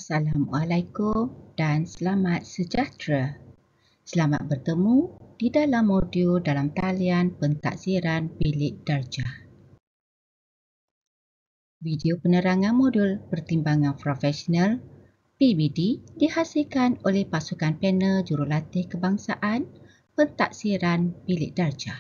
Assalamualaikum dan selamat sejahtera. Selamat bertemu di dalam modul dalam talian pentaksiran bilik darjah. Video penerangan modul pertimbangan profesional PBD dihasilkan oleh Pasukan Panel Jurulatih Kebangsaan Pentaksiran Bilik Darjah.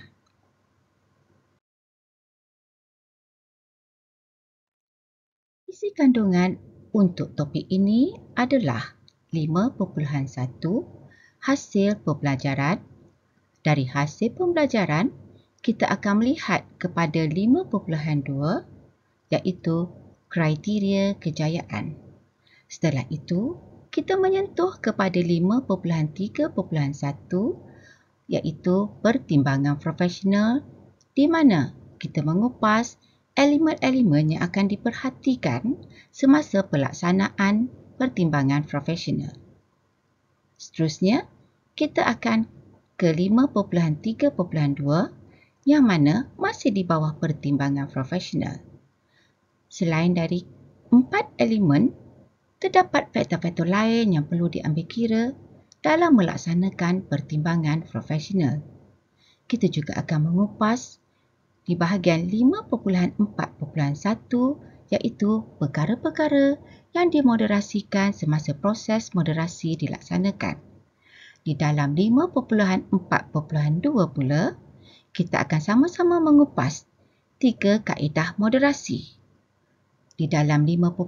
Isi kandungan untuk topik ini adalah 5.1 hasil pembelajaran. Dari hasil pembelajaran, kita akan melihat kepada 5.2 iaitu kriteria kejayaan. Setelah itu, kita menyentuh kepada 5.3.1 iaitu pertimbangan profesional di mana kita mengupas elemen-elemen yang akan diperhatikan semasa pelaksanaan pertimbangan profesional. Seterusnya, kita akan ke 5.3.2 yang mana masih di bawah pertimbangan profesional. Selain dari 4 elemen, terdapat faktor-faktor lain yang perlu diambil kira dalam melaksanakan pertimbangan profesional. Kita juga akan mengupas di bahagian 5.4.1 iaitu perkara-perkara yang dimoderasikan semasa proses moderasi dilaksanakan. Di dalam 5.4.2 pula, kita akan sama-sama mengupas 3 kaedah moderasi. Di dalam 5.5,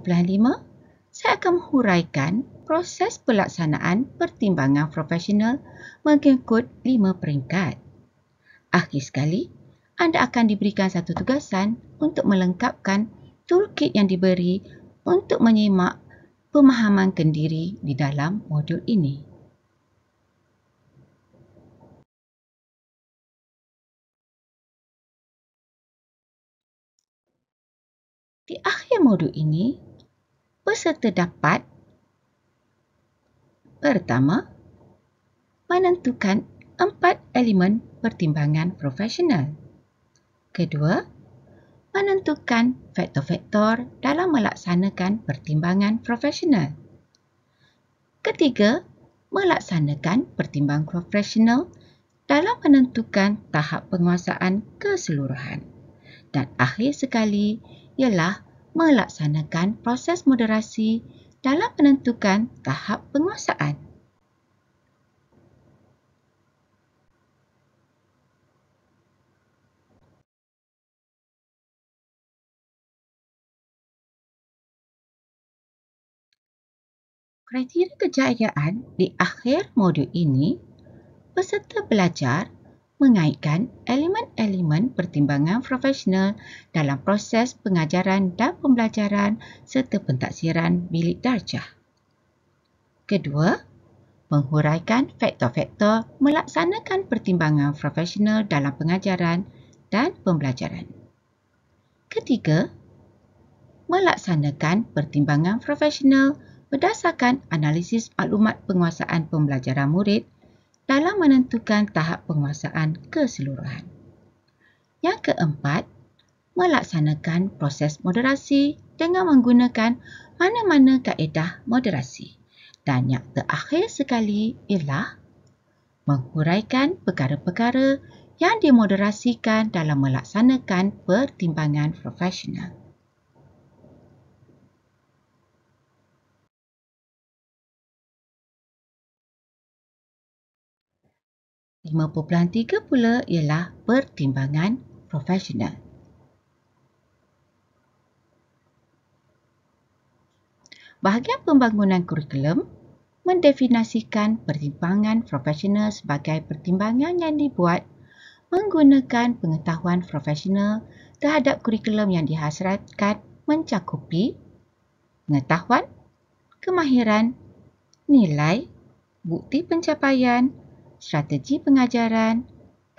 saya akan menghuraikan proses pelaksanaan pertimbangan profesional mengikut 5 peringkat. Akhir sekali, anda akan diberikan satu tugasan untuk melengkapkan toolkit yang diberi untuk menyimak pemahaman kendiri di dalam modul ini. Di akhir modul ini, peserta dapat pertama, menentukan 4 elemen pertimbangan profesional. Kedua, menentukan faktor-faktor dalam melaksanakan pertimbangan profesional. Ketiga, melaksanakan pertimbangan profesional dalam menentukan tahap penguasaan keseluruhan. Dan akhir sekali ialah melaksanakan proses moderasi dalam menentukan tahap penguasaan. Kriteria kejayaan di akhir modul ini, peserta belajar mengaitkan elemen-elemen pertimbangan profesional dalam proses pengajaran dan pembelajaran serta pentaksiran bilik darjah. Kedua, menghuraikan faktor-faktor melaksanakan pertimbangan profesional dalam pengajaran dan pembelajaran. Ketiga, melaksanakan pertimbangan profesional berdasarkan analisis maklumat penguasaan pembelajaran murid dalam menentukan tahap penguasaan keseluruhan. Yang keempat, melaksanakan proses moderasi dengan menggunakan mana-mana kaedah moderasi. Dan yang terakhir sekali ialah menghuraikan perkara-perkara yang dimoderasikan dalam melaksanakan pertimbangan profesional. (5.3) pula ialah pertimbangan profesional. Bahagian pembangunan kurikulum mendefinisikan pertimbangan profesional sebagai pertimbangan yang dibuat menggunakan pengetahuan profesional terhadap kurikulum yang dihasratkan mencakupi pengetahuan, kemahiran, nilai, bukti pencapaian, strategi pengajaran,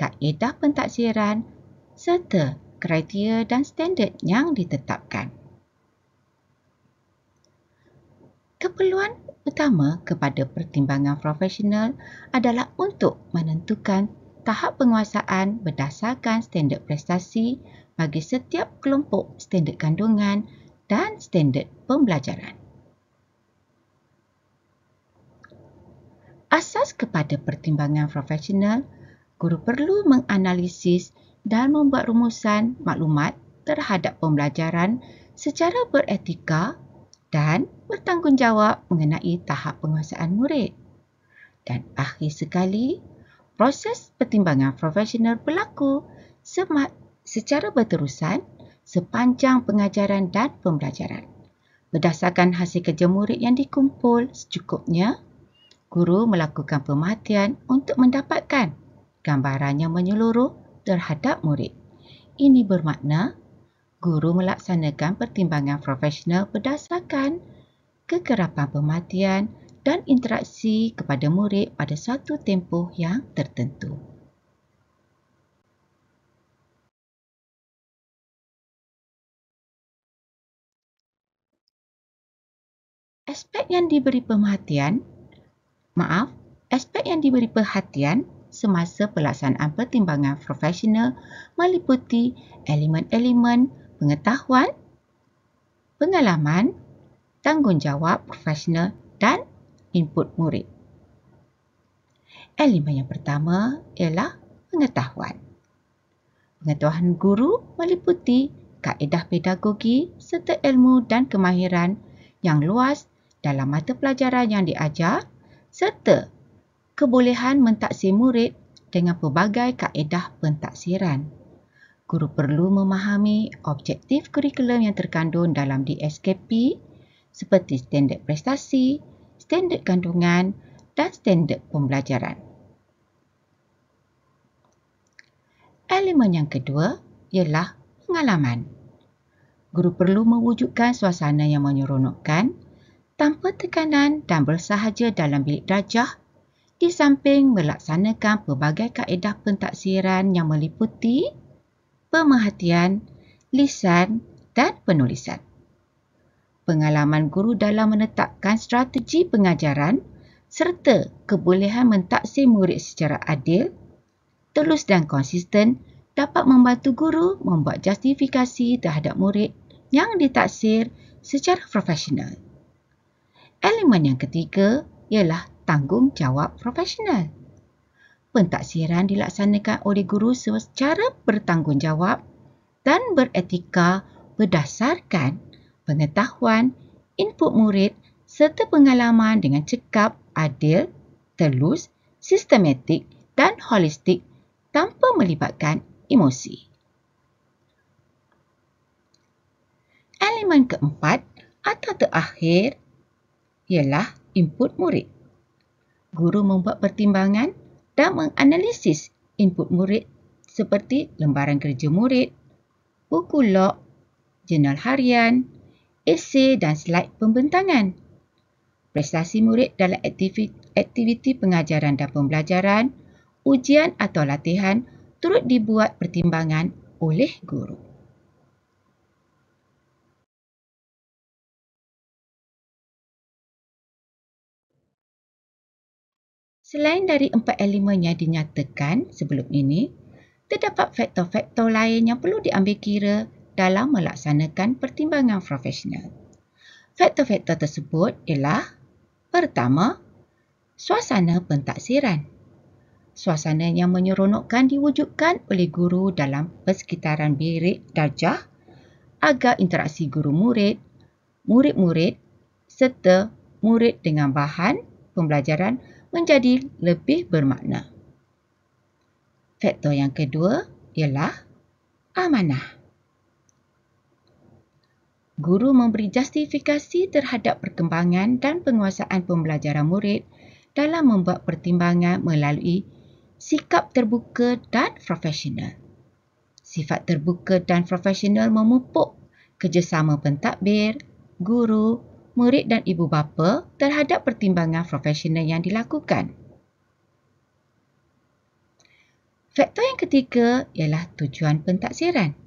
kaedah pentaksiran serta kriteria dan standard yang ditetapkan. Keperluan utama kepada pertimbangan profesional adalah untuk menentukan tahap penguasaan berdasarkan standard prestasi bagi setiap kelompok standard kandungan dan standard pembelajaran. Asas kepada pertimbangan profesional, guru perlu menganalisis dan membuat rumusan maklumat terhadap pembelajaran secara beretika dan bertanggungjawab mengenai tahap penguasaan murid. Dan akhir sekali, proses pertimbangan profesional berlaku secara berterusan sepanjang pengajaran dan pembelajaran. Berdasarkan hasil kerja murid yang dikumpul secukupnya, guru melakukan pemerhatian untuk mendapatkan gambaran yang menyeluruh terhadap murid. Ini bermakna guru melaksanakan pertimbangan profesional berdasarkan kekerapan pemerhatian dan interaksi kepada murid pada satu tempoh yang tertentu. Aspek yang diberi perhatian semasa pelaksanaan pertimbangan profesional meliputi elemen-elemen pengetahuan, pengalaman, tanggungjawab profesional dan input murid. Elemen yang pertama ialah pengetahuan. Pengetahuan guru meliputi kaedah pedagogi serta ilmu dan kemahiran yang luas dalam mata pelajaran yang diajar serta kebolehan mentaksir murid dengan pelbagai kaedah pentaksiran. Guru perlu memahami objektif kurikulum yang terkandung dalam DSKP seperti standard prestasi, standard kandungan dan standard pembelajaran. Elemen yang kedua ialah pengalaman. Guru perlu mewujudkan suasana yang menyeronokkan tanpa tekanan dan bersahaja dalam bilik darjah di samping melaksanakan pelbagai kaedah pentaksiran yang meliputi pemerhatian, lisan dan penulisan. Pengalaman guru dalam menetapkan strategi pengajaran serta kebolehan mentaksir murid secara adil, telus dan konsisten dapat membantu guru membuat justifikasi terhadap murid yang ditaksir secara profesional. Elemen yang ketiga ialah tanggungjawab profesional. Pentaksiran dilaksanakan oleh guru secara bertanggungjawab dan beretika berdasarkan pengetahuan, input murid serta pengalaman dengan cekap, adil, telus, sistematik dan holistik tanpa melibatkan emosi. Elemen keempat atau terakhir ialah input murid. Guru membuat pertimbangan dan menganalisis input murid seperti lembaran kerja murid, buku log, jurnal harian, esei dan slide pembentangan. Prestasi murid dalam aktiviti pengajaran dan pembelajaran, ujian atau latihan turut dibuat pertimbangan oleh guru. Selain dari 4 elemen yang dinyatakan sebelum ini, terdapat faktor-faktor lain yang perlu diambil kira dalam melaksanakan pertimbangan profesional. Faktor-faktor tersebut ialah: pertama, suasana pentaksiran. Suasana yang menyeronokkan diwujudkan oleh guru dalam persekitaran bilik darjah agar interaksi guru-murid, murid-murid serta murid dengan bahan pembelajaran menjadi lebih bermakna. Faktor yang kedua ialah amanah. Guru memberi justifikasi terhadap perkembangan dan penguasaan pembelajaran murid dalam membuat pertimbangan melalui sikap terbuka dan profesional. Sifat terbuka dan profesional memupuk kerjasama pentadbir, guru, murid dan ibu bapa terhadap pertimbangan profesional yang dilakukan. Faktor yang ketiga ialah tujuan pentaksiran.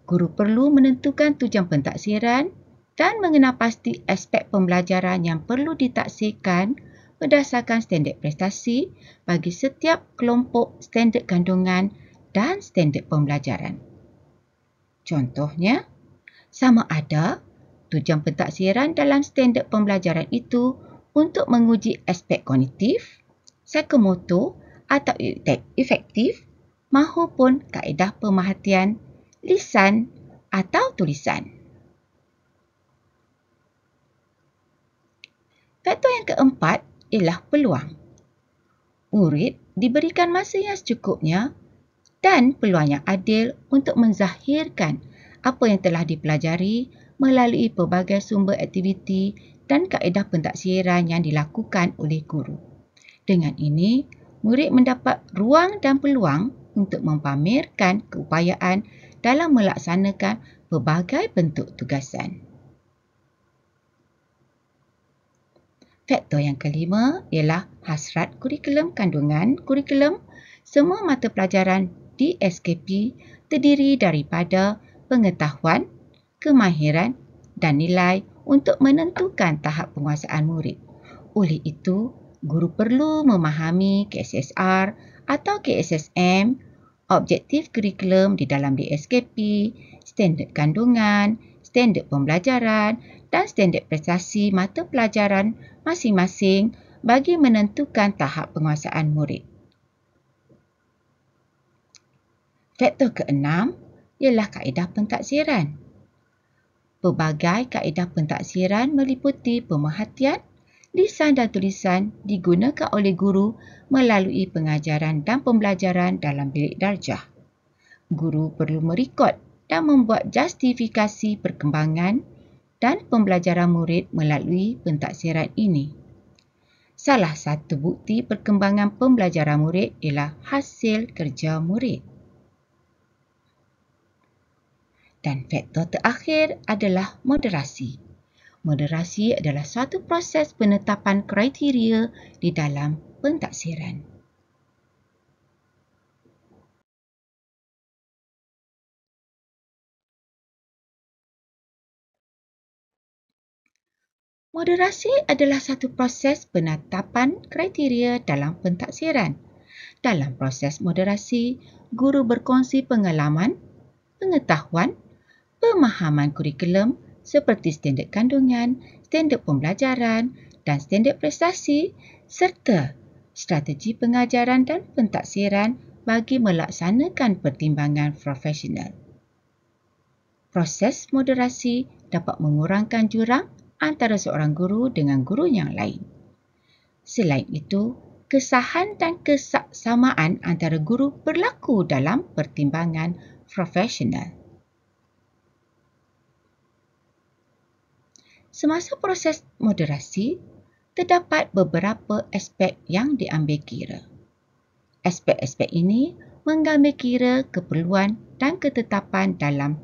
Guru perlu menentukan tujuan pentaksiran dan mengenal pasti aspek pembelajaran yang perlu ditaksirkan berdasarkan standard prestasi bagi setiap kelompok standard kandungan dan standard pembelajaran. Contohnya, sama ada tujuan pentaksiran dalam standard pembelajaran itu untuk menguji aspek kognitif, psikomotor atau efektif mahupun kaedah pemerhatian, lisan atau tulisan. Faktor yang keempat ialah peluang. Murid diberikan masa yang secukupnya dan peluang yang adil untuk menzahirkan apa yang telah dipelajari melalui pelbagai sumber aktiviti dan kaedah pentaksiran yang dilakukan oleh guru. Dengan ini, murid mendapat ruang dan peluang untuk mempamerkan keupayaan dalam melaksanakan pelbagai bentuk tugasan. Faktor yang kelima ialah hasrat kurikulum kandungan kurikulum. Semua mata pelajaran di SKP terdiri daripada pengetahuan, kemahiran dan nilai untuk menentukan tahap penguasaan murid. Oleh itu, guru perlu memahami KSSR atau KSSM, objektif kurikulum di dalam DSKP, standard kandungan, standard pembelajaran dan standard prestasi mata pelajaran masing-masing bagi menentukan tahap penguasaan murid. Faktor keenam ialah kaedah pentaksiran. Pelbagai kaedah pentaksiran meliputi pemerhatian, lisan dan tulisan digunakan oleh guru melalui pengajaran dan pembelajaran dalam bilik darjah. Guru perlu merekod dan membuat justifikasi perkembangan dan pembelajaran murid melalui pentaksiran ini. Salah satu bukti perkembangan pembelajaran murid ialah hasil kerja murid. Dan faktor terakhir adalah moderasi. Moderasi adalah suatu proses penetapan kriteria di dalam pentaksiran. Moderasi adalah satu proses penetapan kriteria dalam pentaksiran. Dalam proses moderasi, guru berkongsi pengalaman, pengetahuan, pemahaman kurikulum seperti standard kandungan, standard pembelajaran dan standard prestasi serta strategi pengajaran dan pentaksiran bagi melaksanakan pertimbangan profesional. Proses moderasi dapat mengurangkan jurang antara seorang guru dengan guru yang lain. Selain itu, kesahan dan kesaksamaan antara guru berlaku dalam pertimbangan profesional. Semasa proses moderasi, terdapat beberapa aspek yang diambil kira. Aspek-aspek ini mengambil kira keperluan dan ketetapan dalam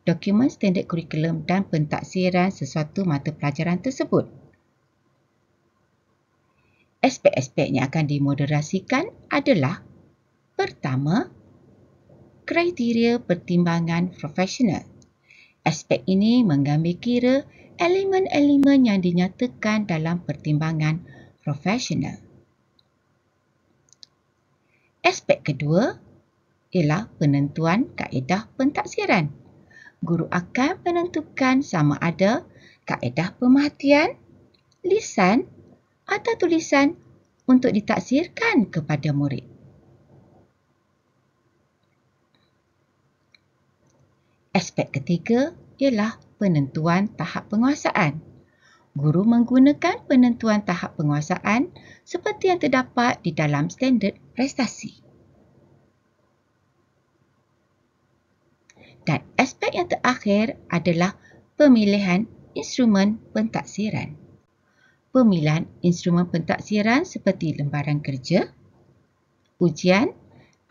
dokumen standard kurikulum dan pentaksiran sesuatu mata pelajaran tersebut. Aspek-aspek yang akan dimoderasikan adalah: pertama, kriteria pertimbangan profesional. Aspek ini mengambil kira elemen-elemen yang dinyatakan dalam pertimbangan profesional. Aspek kedua ialah penentuan kaedah pentaksiran. Guru akan menentukan sama ada kaedah pemerhatian, lisan atau tulisan untuk ditaksirkan kepada murid. Aspek ketiga ialah penentuan tahap penguasaan. Guru menggunakan penentuan tahap penguasaan seperti yang terdapat di dalam standard prestasi. Dan aspek yang terakhir adalah pemilihan instrumen pentaksiran. Pemilihan instrumen pentaksiran seperti lembaran kerja, ujian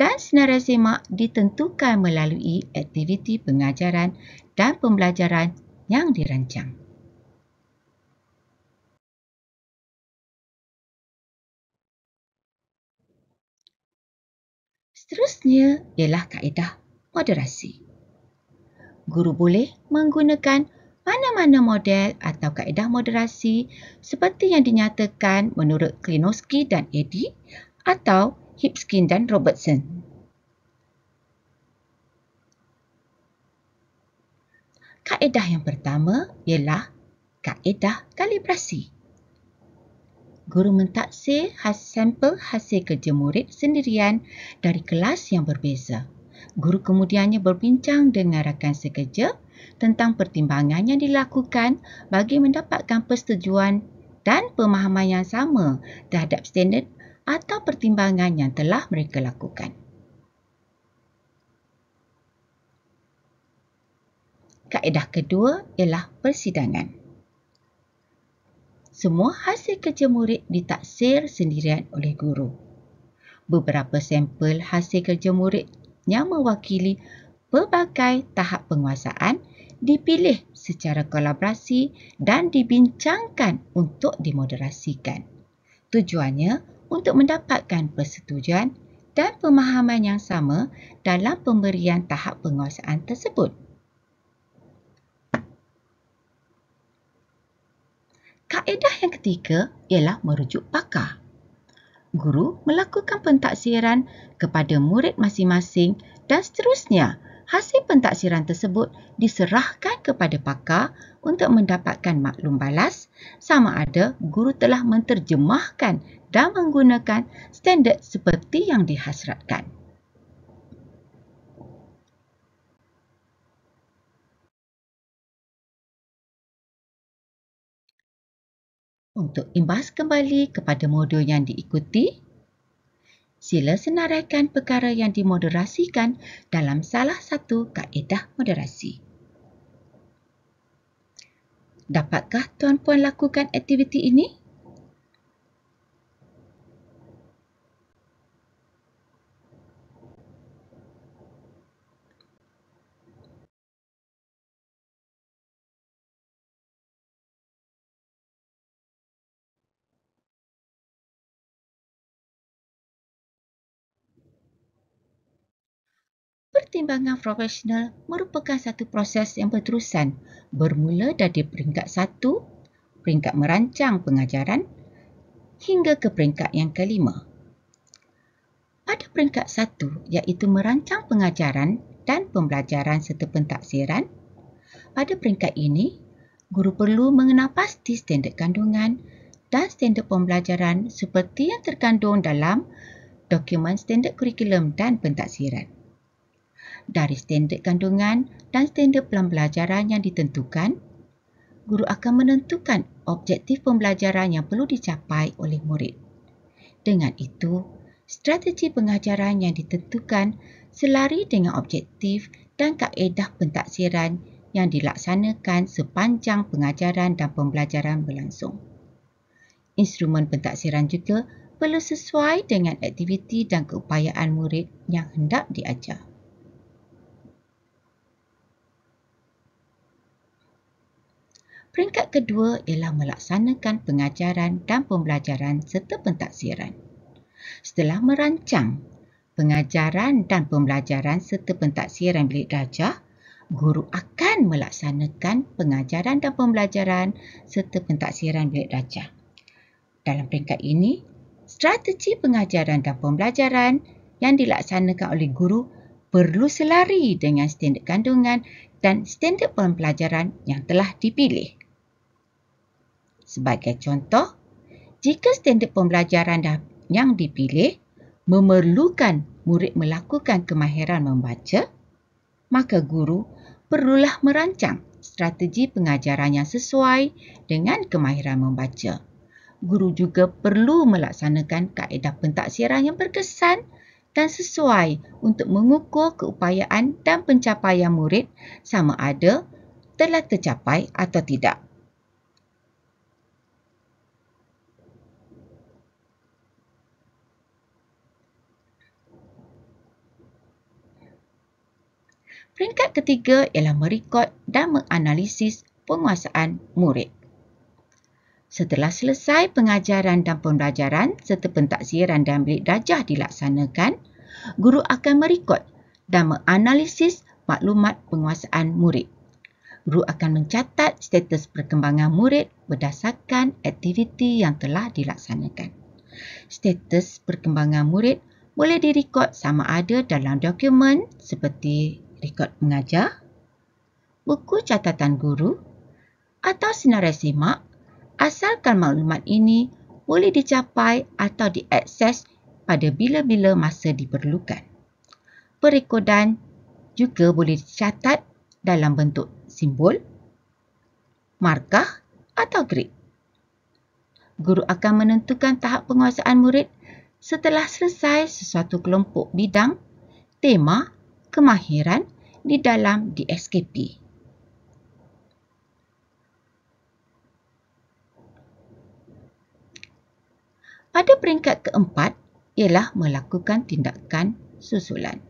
dan senarai semak ditentukan melalui aktiviti pengajaran dan pembelajaran yang dirancang. Seterusnya ialah kaedah moderasi. Guru boleh menggunakan mana-mana model atau kaedah moderasi seperti yang dinyatakan menurut Klinovsky dan Eddy atau Hipskin dan Robertson. Kaedah yang pertama ialah kaedah kalibrasi. Guru mentaksir sampel hasil kerja murid sendirian dari kelas yang berbeza. Guru kemudiannya berbincang dengan rakan sekerja tentang pertimbangan yang dilakukan bagi mendapatkan persetujuan dan pemahaman yang sama terhadap standard atau pertimbangan yang telah mereka lakukan. Kaedah kedua ialah persidangan. Semua hasil kerja murid ditaksir sendirian oleh guru. Beberapa sampel hasil kerja murid yang mewakili pelbagai tahap penguasaan dipilih secara kolaborasi dan dibincangkan untuk dimoderasikan. Tujuannya untuk mendapatkan persetujuan dan pemahaman yang sama dalam pemberian tahap penguasaan tersebut. Kaedah yang ketiga ialah merujuk pakar. Guru melakukan pentaksiran kepada murid masing-masing dan seterusnya hasil pentaksiran tersebut diserahkan kepada pakar untuk mendapatkan maklum balas sama ada guru telah menterjemahkan dan menggunakan standard seperti yang dihasratkan. Untuk imbas kembali kepada modul yang diikuti, sila senaraikan perkara yang dimoderasikan dalam salah satu kaedah moderasi. Dapatkah tuan-puan lakukan aktiviti ini? Pertimbangan profesional merupakan satu proses yang berterusan bermula dari peringkat 1, peringkat merancang pengajaran, hingga ke peringkat yang kelima. Pada peringkat 1 iaitu merancang pengajaran dan pembelajaran serta pentaksiran, pada peringkat ini, guru perlu mengenal pasti standard kandungan dan standard pembelajaran seperti yang terkandung dalam dokumen standard kurikulum dan pentaksiran. Dari standard kandungan dan standard pembelajaran yang ditentukan, guru akan menentukan objektif pembelajaran yang perlu dicapai oleh murid. Dengan itu, strategi pengajaran yang ditentukan selari dengan objektif dan kaedah pentaksiran yang dilaksanakan sepanjang pengajaran dan pembelajaran berlangsung. Instrumen pentaksiran juga perlu sesuai dengan aktiviti dan keupayaan murid yang hendak diajar. Peringkat kedua ialah melaksanakan pengajaran dan pembelajaran serta pentaksiran. Setelah merancang pengajaran dan pembelajaran serta pentaksiran bilik darjah, guru akan melaksanakan pengajaran dan pembelajaran serta pentaksiran bilik darjah. Dalam peringkat ini, strategi pengajaran dan pembelajaran yang dilaksanakan oleh guru perlu selari dengan standard kandungan dan standard pembelajaran yang telah dipilih. Sebagai contoh, jika standard pembelajaran yang dipilih memerlukan murid melakukan kemahiran membaca, maka guru perlulah merancang strategi pengajaran yang sesuai dengan kemahiran membaca. Guru juga perlu melaksanakan kaedah pentaksiran yang berkesan dan sesuai untuk mengukur keupayaan dan pencapaian murid sama ada telah tercapai atau tidak. Peringkat ketiga ialah merekod dan menganalisis penguasaan murid. Setelah selesai pengajaran dan pembelajaran serta pentaksiran dan bilik darjah dilaksanakan, guru akan merekod dan menganalisis maklumat penguasaan murid. Guru akan mencatat status perkembangan murid berdasarkan aktiviti yang telah dilaksanakan. Status perkembangan murid boleh direkod sama ada dalam dokumen seperti rekod mengajar, buku catatan guru atau senarai simak, asalkan maklumat ini boleh dicapai atau diakses pada bila-bila masa diperlukan. Perekodan juga boleh dicatat dalam bentuk simbol, markah atau grid. Guru akan menentukan tahap penguasaan murid setelah selesai sesuatu kelompok bidang, tema, kemahiran di dalam DSKP. Pada peringkat keempat ialah melakukan tindakan susulan.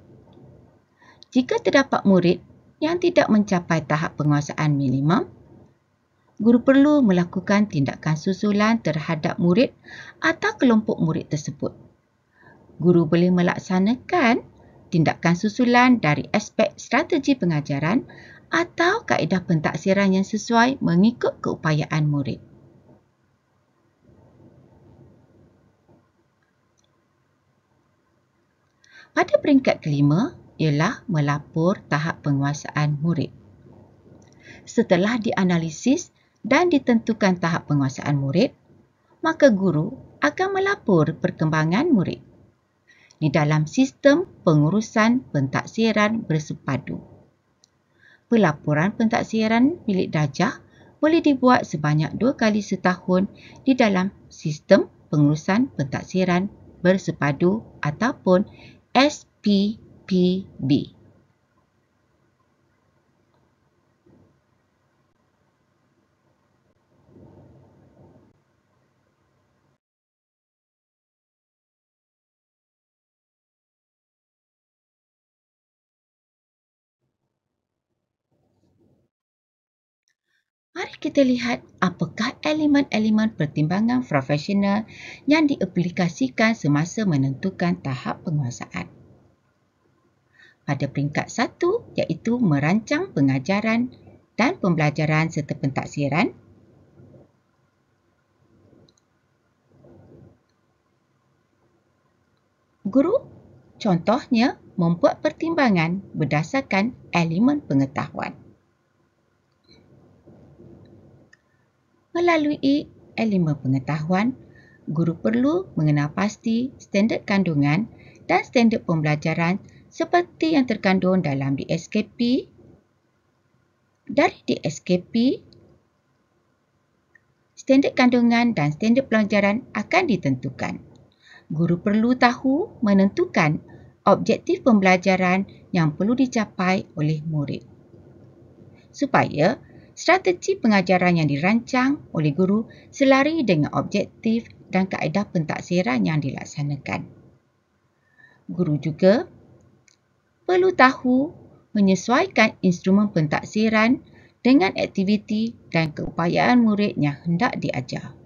Jika terdapat murid yang tidak mencapai tahap penguasaan minimum, guru perlu melakukan tindakan susulan terhadap murid atau kelompok murid tersebut. Guru boleh melaksanakan tindakan susulan dari aspek strategi pengajaran atau kaedah pentaksiran yang sesuai mengikut keupayaan murid. Pada peringkat kelima ialah melapor tahap penguasaan murid. Setelah dianalisis dan ditentukan tahap penguasaan murid, maka guru akan melapor perkembangan murid di dalam sistem pengurusan pentaksiran bersepadu. Pelaporan pentaksiran bilik darjah boleh dibuat sebanyak 2 kali setahun di dalam sistem pengurusan pentaksiran bersepadu ataupun SPPB. Mari kita lihat apakah elemen-elemen pertimbangan profesional yang diaplikasikan semasa menentukan tahap penguasaan. Pada peringkat 1 iaitu merancang pengajaran dan pembelajaran serta pentaksiran. Guru contohnya membuat pertimbangan berdasarkan elemen pengetahuan. Melalui elemen pengetahuan, guru perlu mengenal pasti standard kandungan dan standard pembelajaran seperti yang terkandung dalam DSKP. Dari DSKP, standard kandungan dan standard pelajaran akan ditentukan. Guru perlu tahu menentukan objektif pembelajaran yang perlu dicapai oleh murid, supaya strategi pengajaran yang dirancang oleh guru selari dengan objektif dan kaedah pentaksiran yang dilaksanakan. Guru juga perlu tahu menyesuaikan instrumen pentaksiran dengan aktiviti dan keupayaan murid yang hendak diajar.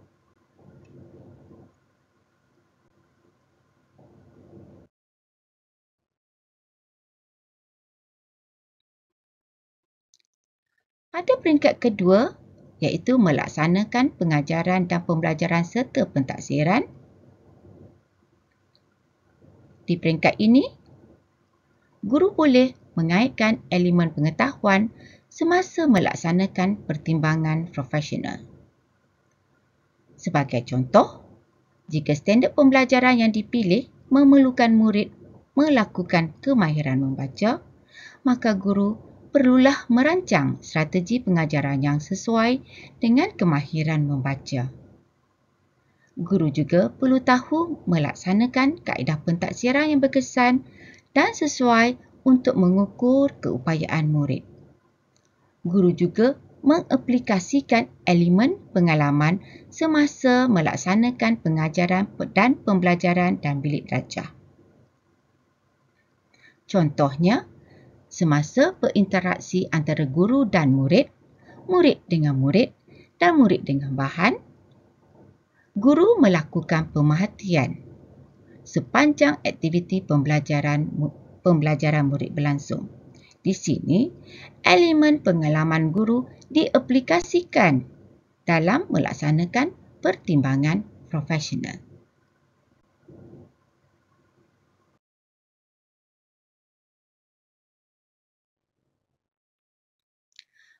Pada peringkat kedua, iaitu melaksanakan pengajaran dan pembelajaran serta pentaksiran. Di peringkat ini, guru boleh mengaitkan elemen pengetahuan semasa melaksanakan pertimbangan profesional. Sebagai contoh, jika standard pembelajaran yang dipilih memerlukan murid melakukan kemahiran membaca, maka guru perlulah merancang strategi pengajaran yang sesuai dengan kemahiran membaca. Guru juga perlu tahu melaksanakan kaedah pentaksiran yang berkesan dan sesuai untuk mengukur keupayaan murid. Guru juga mengaplikasikan elemen pengalaman semasa melaksanakan pengajaran dan pembelajaran dan bilik darjah. Contohnya, semasa berinteraksi antara guru dan murid, murid dengan murid dan murid dengan bahan, guru melakukan pemerhatian sepanjang aktiviti pembelajaran murid berlangsung. Di sini, elemen pengalaman guru diaplikasikan dalam melaksanakan pertimbangan profesional.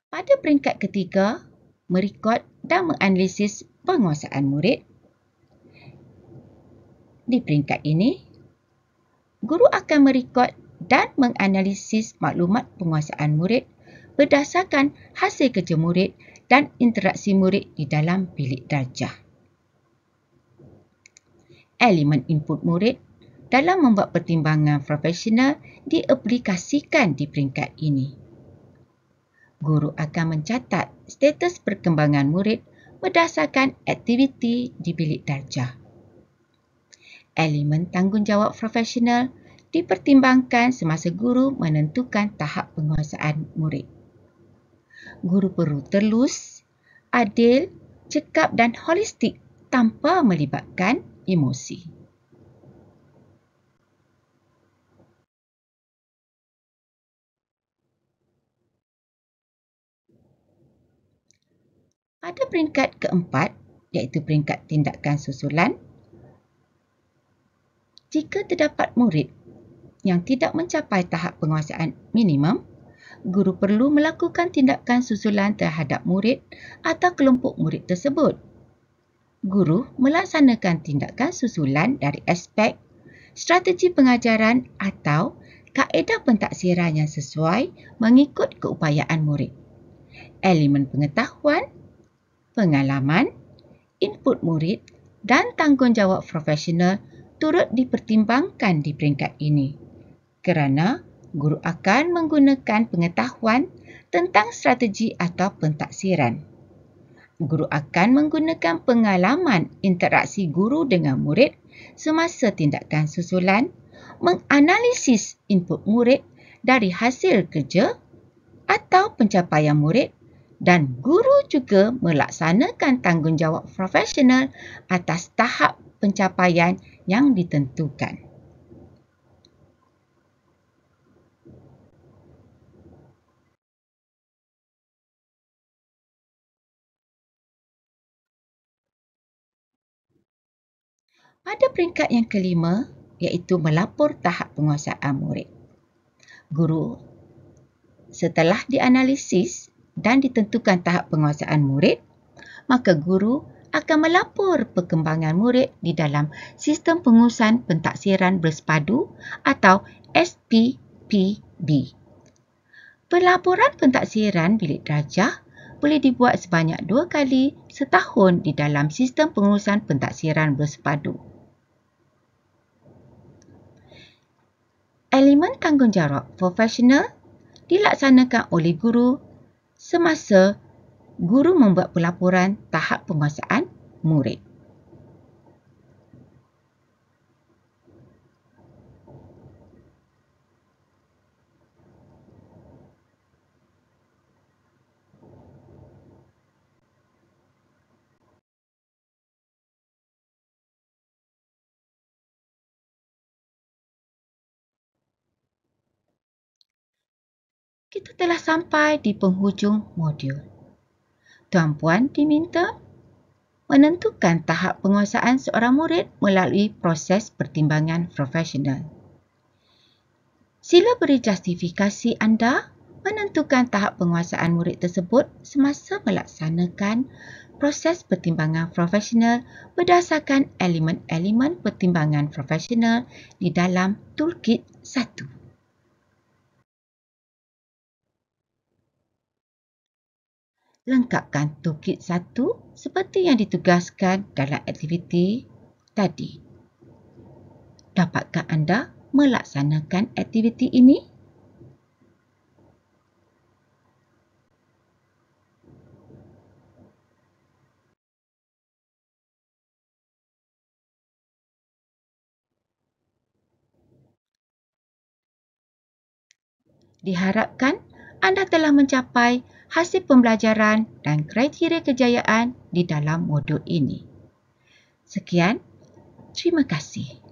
Pada peringkat ketiga, merekod dan menganalisis penguasaan murid. Di peringkat ini, guru akan merekod dan menganalisis maklumat penguasaan murid berdasarkan hasil kerja murid dan interaksi murid di dalam bilik darjah. Elemen input murid dalam membuat pertimbangan profesional diaplikasikan di peringkat ini. Guru akan mencatat status perkembangan murid berdasarkan aktiviti di bilik darjah. Elemen tanggungjawab profesional dipertimbangkan semasa guru menentukan tahap penguasaan murid. Guru perlu telus, adil, cekap dan holistik tanpa melibatkan emosi. Pada peringkat keempat, iaitu peringkat tindakan susulan, jika terdapat murid yang tidak mencapai tahap penguasaan minimum, guru perlu melakukan tindakan susulan terhadap murid atau kelompok murid tersebut. Guru melaksanakan tindakan susulan dari aspek strategi pengajaran atau kaedah pentaksiran yang sesuai mengikut keupayaan murid. Elemen pengetahuan, pengalaman, input murid dan tanggungjawab profesional turut dipertimbangkan di peringkat ini kerana guru akan menggunakan pengetahuan tentang strategi atau pentaksiran. Guru akan menggunakan pengalaman interaksi guru dengan murid semasa tindakan susulan, menganalisis input murid dari hasil kerja atau pencapaian murid dan guru juga melaksanakan tanggungjawab profesional atas tahap pencapaian yang ditentukan. Pada peringkat yang kelima, iaitu melapor tahap penguasaan murid. Guru setelah dianalisis dan ditentukan tahap penguasaan murid, maka guru akan melapor perkembangan murid di dalam Sistem Pengurusan Pentaksiran Bersepadu atau SPPB. Pelaporan pentaksiran bilik darjah boleh dibuat sebanyak 2 kali setahun di dalam Sistem Pengurusan Pentaksiran Bersepadu. Elemen tanggungjawab profesional dilaksanakan oleh guru semasa guru membuat pelaporan tahap penguasaan murid. Kita telah sampai di penghujung modul. Tuan-puan diminta menentukan tahap penguasaan seorang murid melalui proses pertimbangan profesional. Sila beri justifikasi anda menentukan tahap penguasaan murid tersebut semasa melaksanakan proses pertimbangan profesional berdasarkan elemen-elemen pertimbangan profesional di dalam Toolkit 1. Lengkapkan Toolkit 1 seperti yang ditugaskan dalam aktiviti tadi. Dapatkah anda melaksanakan aktiviti ini? Diharapkan anda telah mencapai hasil pembelajaran dan kriteria kejayaan di dalam modul ini. Sekian, terima kasih.